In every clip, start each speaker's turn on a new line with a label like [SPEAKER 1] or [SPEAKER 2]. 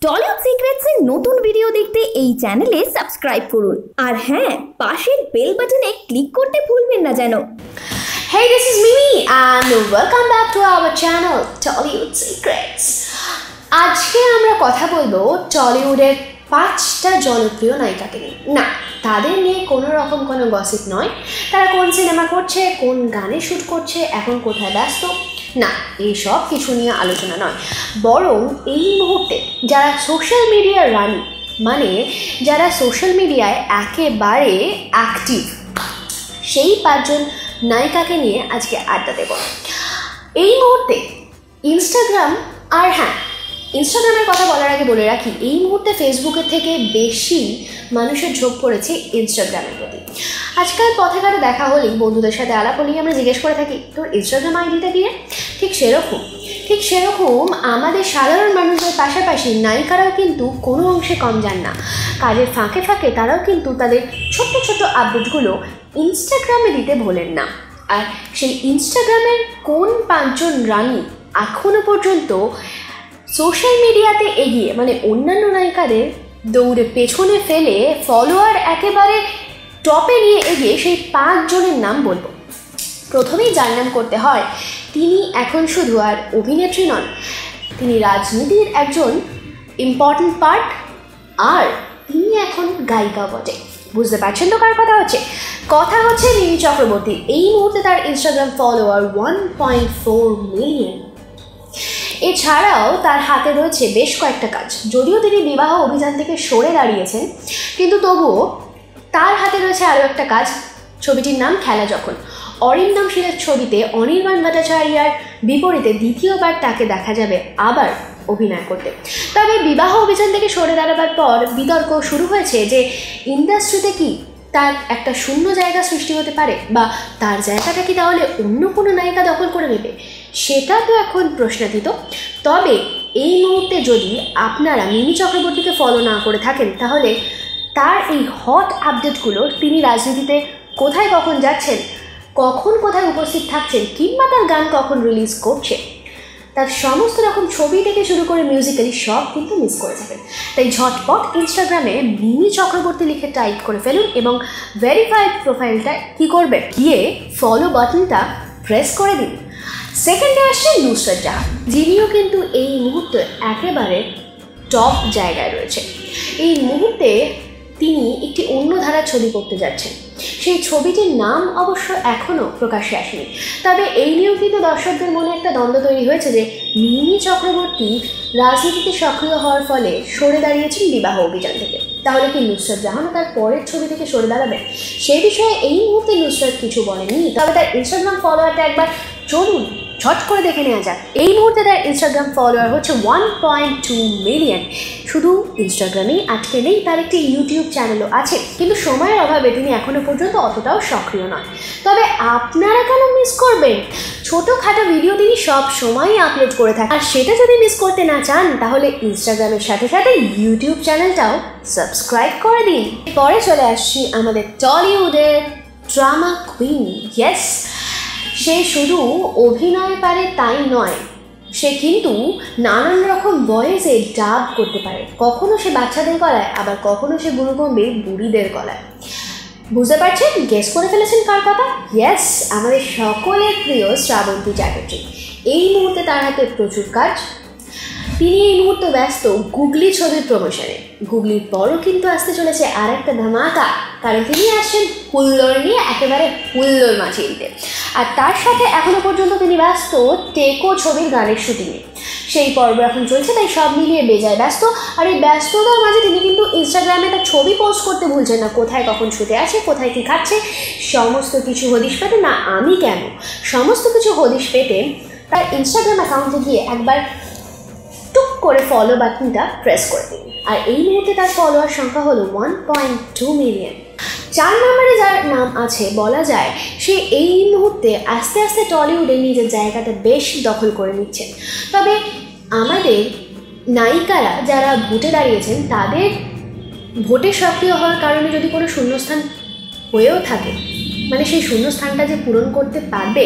[SPEAKER 1] Tollywood secrets এর নতুন video দেখতে এই চ্যানেলে সাবস্ক্রাইব করুন আর হ্যাঁ পাশের বেল বাটনে ক্লিক করতে ভুলবেন না যেন।
[SPEAKER 2] Hey, this is Mimi and welcome back to our channel Tollywood Secrets. আজকে আমরা কথা বলবো টলিউডের 5টা জনপ্রিয় নায়িকাকে নিয়ে। না, তাদের নিয়ে কোনো রকম কোনো গসিপ নয়, তারা কোন সিনেমা করছে, কোন গানে শ্যুট করছে, এখন কোথায় ব্যস্ত, না এইসব কিছু নিয়ে আলোচনা নয়, বরং এই মুহূর্তে যারা সোশ্যাল মিডিয়ার রানী, মানে যারা সোশ্যাল মিডিয়ায় একেবারে অ্যাক্টিভ, সেই 5জন নায়িকাকে নিয়ে আজকে আড্ডা দেব। এই মুহূর্তে ইনস্টাগ্রাম, আর হ্যাঁ ইনস্টাগ্রামের কথা বলার আগে বলে রাখি, এই মুহূর্তে ফেসবুকের থেকে বেশি মানুষের ঝোঁক পড়েছে ইনস্টাগ্রামের প্রতি। আজকাল পথে ঘাটে দেখা হলেই, বন্ধুদের সাথে আলাপ হলেই আমরা জিজ্ঞেস করে থাকি তোর ইনস্টাগ্রাম আইডিটা দিয়ে। ঠিক সেরকম আমাদের সাধারণ মানুষদের পাশাপাশি নায়িকারাও কিন্তু কোনো অংশে কম যান না। কাজের ফাঁকে ফাঁকে তারাও কিন্তু তাদের ছোট্ট ছোট্ট আপডেটগুলো ইনস্টাগ্রামে দিতে ভোলেন না। আর সেই ইনস্টাগ্রামের কোন 5জন রানী এখনও পর্যন্ত সোশ্যাল মিডিয়াতে এগিয়ে, মানে অন্যান্য নায়িকাদের দৌড়ে পেছনে ফেলে ফলোয়ার একেবারে টপে নিয়ে এগিয়ে, সেই 5জনের নাম বলবো। প্রথমেই যার নাম করতে হয়, তিনি এখন শুধু আর অভিনেত্রী নন, তিনি রাজনীতির একজন ইম্পর্ট্যান্ট পার্ট, আর তিনি এখন গায়িকা বটে। বুঝতে পারছেন তো কার কথা হচ্ছে মিমি চক্রবর্তী। এই মুহূর্তে তার ইনস্টাগ্রাম ফলোয়ার 1.4 মিলিয়ন। এছাড়াও তার হাতে রয়েছে বেশ কয়েকটা কাজ। যদিও তিনি বিবাহ অভিযান থেকে সরে দাঁড়িয়েছেন, কিন্তু তবুও তার হাতে রয়েছে আরও একটা কাজ। ছবিটির নাম খেলা যখন। অরিন্দম শীলের ছবিতে অনির্বাণ ভট্টাচার্যের বিপরীতে দ্বিতীয়বার তাকে দেখা যাবে আবার অভিনয় করতে। তবে বিবাহ অভিযান থেকে সরে দাঁড়াবার পর বিতর্ক শুরু হয়েছে যে ইন্ডাস্ট্রিতে কি তার একটা শূন্য জায়গা সৃষ্টি হতে পারে, বা তার জায়গাটা কি তাহলে অন্য কোনো নায়িকা দখল করে নেবে, সেটা তো এখন প্রশ্নাতীত। তবে এই মুহূর্তে যদি আপনারা মিমি চক্রবর্তীকে ফলো না করে থাকেন, তাহলে তার এই হট আপডেটগুলো, তিনি রাজনীতিতে কোথায় কখন যাচ্ছেন, কখন কোথায় উপস্থিত থাকছেন, কিংবা তার গান কখন রিলিজ করছে, তার সমস্ত রকম ছবি থেকে শুরু করে মিউজিক্যালি সব কিন্তু মিস করে যাবেন। তাই ঝটপট ইনস্টাগ্রামে মিমি চক্রবর্তী লিখে টাইপ করে ফেলুন এবং ভেরিফাইড প্রোফাইলটা কী করবে, গিয়ে ফলো বাটনটা প্রেস করে দিন। সেকেন্ডে আসছে নুসরাত জাহান, যিনিও কিন্তু এই মুহূর্তে একেবারে টপ জায়গায় রয়েছে। এই মুহূর্তে তিনি একটি অন্য ধারার ছবি করতে যাচ্ছেন। সেই ছবিটির নাম অবশ্য এখনও প্রকাশ্যে আসেনি, তবে এই নিয়েও কিন্তু দর্শকদের মনে একটা দ্বন্দ্ব তৈরি হয়েছে যে মিমি চক্রবর্তী রাজনীতিতে সক্রিয় হওয়ার ফলে সরে দাঁড়িয়েছেন বিবাহ অভিযান থেকে। তাহলে কি নুসরাত জাহানও তার পরের ছবি থেকে সরে দাঁড়াবে? সেই বিষয়ে এই মুহূর্তে নুসরাত কিছু বলেনি, তবে তার ইনস্টাগ্রাম ফলোয়ারটা একবার চলুন ঝট করে দেখে নেওয়া যাক। এই মুহূর্তে তার ইনস্টাগ্রাম ফলোয়ার হচ্ছে 1.2 মিলিয়ন। শুধু ইনস্টাগ্রামেই আটকে নেই, তার একটি ইউটিউব চ্যানেলও আছে, কিন্তু সময়ের অভাবে তিনি এখনও পর্যন্ত অতটাও সক্রিয় নয়। তবে আপনারা কেন মিস করবেন? ছোটোখাটো ভিডিও তিনি সব সময়ই আপলোড করে থাকেন, আর সেটা যদি মিস করতে না চান, তাহলে ইনস্টাগ্রামের সাথে সাথে ইউটিউব চ্যানেলটাও সাবস্ক্রাইব করে দিন। পরে চলে আসছি আমাদের টলিউডের ড্রামা কুইন। ইয়েস, সে শুধু অভিনয় পারে তাই নয়, সে কিন্তু নানান রকম ভয়েসে ডাব করতে পারে। কখনো সে বাচ্চাদের গলায়, আবার কখনো সে গুরুগম্ভীর বুড়িদের গলায়। বুঝতে পারছেন, গেস করে ফেলেছেন কার কথা? ইয়েস, আমাদের সকলের প্রিয় শ্রাবন্তী চ্যাটার্জি। এই মুহূর্তে তার হাতে প্রচুর কাজ। তিনি এই মুহূর্তে ব্যস্ত গুগলি ছবির প্রমোশনে। গুগলির পরও কিন্তু আসতে চলেছে আর একটা ধামাকা, কারণ তিনি আসছেন হুল্লোড় নিয়ে একেবারে হুল্লোড় মাছিয়ে দিতে। আর তার সাথে এখনও পর্যন্ত তিনি ব্যস্ত টেকো ছবির গানের শুটিংয়ে। সেই পর্ব এখন চলছে, তাই সব মিলিয়ে বেজায় ব্যস্ত। আর এই ব্যস্ততার মাঝে তিনি কিন্তু ইনস্টাগ্রামে তার ছবি পোস্ট করতে ভুলছেন না। কোথায় কখন ছুটে আসে, কোথায় কী খাচ্ছে, সমস্ত কিছু হদিশ পেতে, না আমি কেন, সমস্ত কিছু হদিশ পেতে তার ইনস্টাগ্রাম অ্যাকাউন্টে গিয়ে একবার টুক করে ফলো বাটনটা প্রেস করে দিন। আর এই মুহূর্তে তার ফলোয়ার সংখ্যা হলো 1.2 মিলিয়ন। 4 নম্বরে যার নাম আছে, বলা যায় সে এই মুহূর্তে আস্তে আস্তে টলিউডে নিজের জায়গাটা বেশ দখল করে নিচ্ছেন। তবে আমাদের নায়িকারা যারা ভোটে দাঁড়িয়েছেন, তাদের ভোটে সক্রিয় হওয়ার কারণে যদি কোনো শূন্যস্থান হয়েও থাকে, মানে সেই শূন্যস্থানটা যে পূরণ করতে পারবে,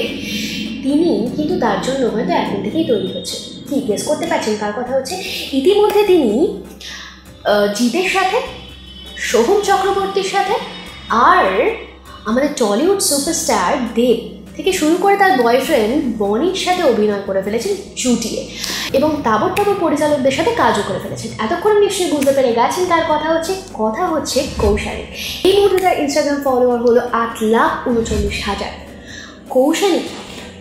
[SPEAKER 2] তিনি কিন্তু তার জন্য হয়তো এখন থেকেই তৈরি হচ্ছে। কি গেস করতে পারছেন কার কথা হচ্ছে? ইতিমধ্যে তিনি জিতের সাথে, সোহম চক্রবর্তীর সাথে, আর আমাদের টলিউড সুপারস্টার দেব থেকে শুরু করে তার বয়ফ্রেন্ড বনির সাথে অভিনয় করে ফেলেছেন চুটিয়ে, এবং তাবর তাবর পরিচালকদের সাথে কাজও করে ফেলেছেন। এতক্ষণ নিশ্চয়ই বুঝতে পেরে গেছেন তার কথা হচ্ছে কৌশানী। এই মুহূর্তে তার ইনস্টাগ্রাম ফলোয়ার হলো 8,39,000।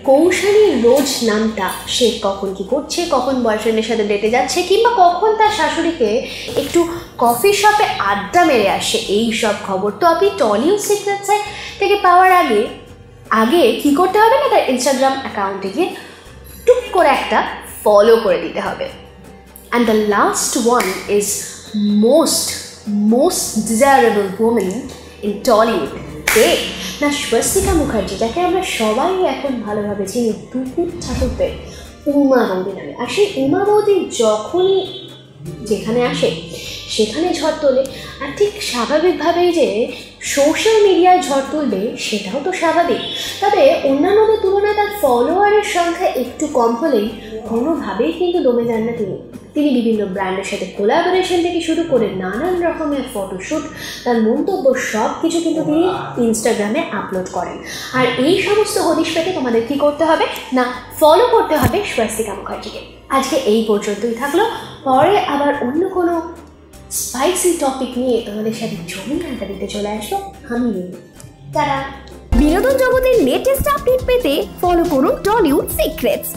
[SPEAKER 2] কৌশানী রোজ নামটা সে কখন কি করছে, কখন বয়ফ্রেন্ডের সাথে ডেটে যাচ্ছে, কিংবা কখন তার শাশুড়িকে একটু কফি শপে আড্ডা মেরে আসে, এই সব খবর তো আপনি টলিউড সিক্রেটসের থেকে পাওয়ার আগে কি করতে হবে না, তার ইনস্টাগ্রাম অ্যাকাউন্টে গিয়ে টুক করে একটা ফলো করে দিতে হবে। And the last one is most desirable women in Tollywood, না স্বস্তিকা মুখার্জি, যাকে আমরা সবাই এখন ভালোভাবে চিনি টুকুর ঠাকুরদের উমা বৌদি নামে। আর সেই উমা বৌদি যখনই যেখানে আসে সেখানে ঝড় তোলে। আর ঠিক স্বাভাবিকভাবেই যে সোশ্যাল মিডিয়ায় ঝড় তুলবে সেটাও তো স্বাভাবিক, তবে অন্যান্যদের তুলনায় তার ফলোয়ারের সংখ্যা একটু কম হলেই কোনোভাবেই কিন্তু দমে যান না তিনি বিভিন্ন ব্র্যান্ডের সাথে কোলাবোরেশন থেকে শুরু করে নানান রকমের ফটোশ্যুট, তার মন্তব্য সব কিছু কিন্তু তিনি ইনস্টাগ্রামে আপলোড করেন। আর এই সমস্ত হদিশ পেতে তোমাদের কী করতে হবে না, ফলো করতে হবে স্বস্তিকা মুখার্জিকে। আজকে এই পর্যন্তই থাকলো, পরে আবার অন্য কোনো স্পাইসি টপিক নিয়ে তোমাদের সাথে জমি আড্ডা দিতে চলে আসবো আমি। তারা
[SPEAKER 1] বিনোদন জগতের লেটেস্ট আপডেট পেতে ফলো করুন টলিউড সিক্রেটস।